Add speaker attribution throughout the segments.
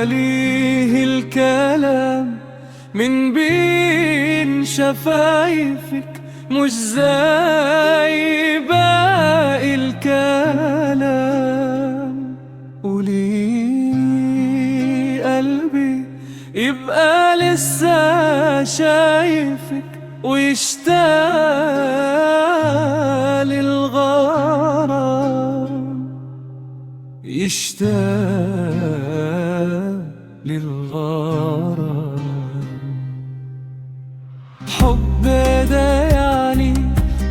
Speaker 1: ليه الكلام من بين شفايفك مش زي باقي الكلام. وليه قلبي يبقى لسه شايفك ويشتاق للغرام، يشتاق للغرام. حب ده يعني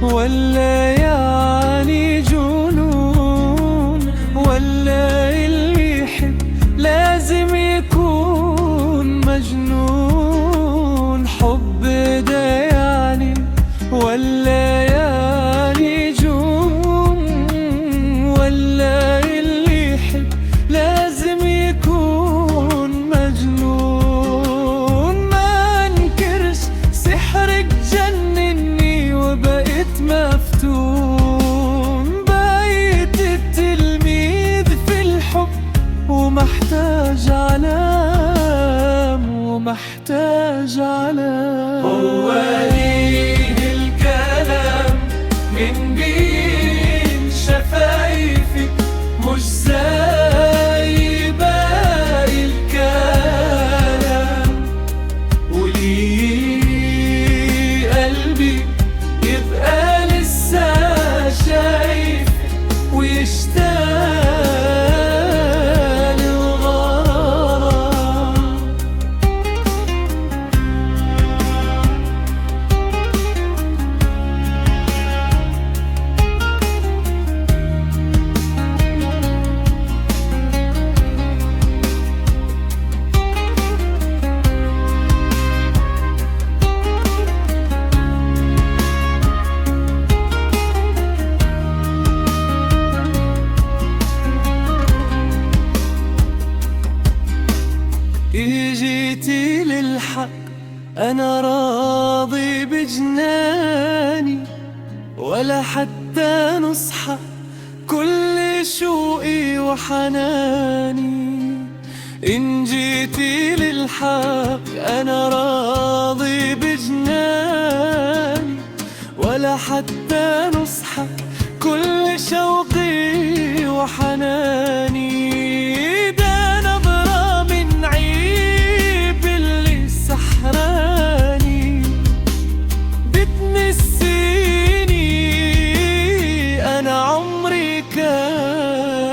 Speaker 1: ولا يعني جنون، ولا اللي يحب لازم يكون مجنون؟ حب ده يعني ولا يعني جنون، ولا اللي يحب لازم يكون مجنون؟ ما انكرش سحرك جنني وبقيت مفتون، بقيت التلميذ في الحب ومحتاج علام، ومحتاج علام. هو ليه الكلام من بين شفايفك مش زي باقي الكلام؟ وليه قلبي يبقى لسه شايف ويشتاق للغرام؟ جيتي للحق أنا راضي بجناني، ولا حتى نصحى كل شوقي وحناني. إن جيتي للحق أنا راضي بجناني، ولا حتى نصحى كل شوقي وحناني.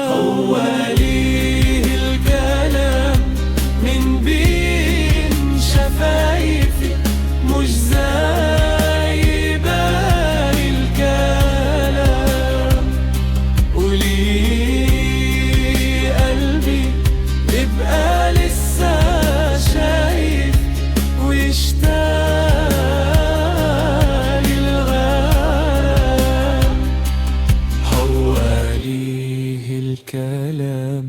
Speaker 1: هو ليه الكلام من بين شفايفي مش زي باقي الكلام؟ وليه قلبي يبقى لسه شايف ويشتاق للغرام؟ هو ليه الكلام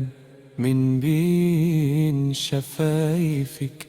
Speaker 1: من بين شفايفك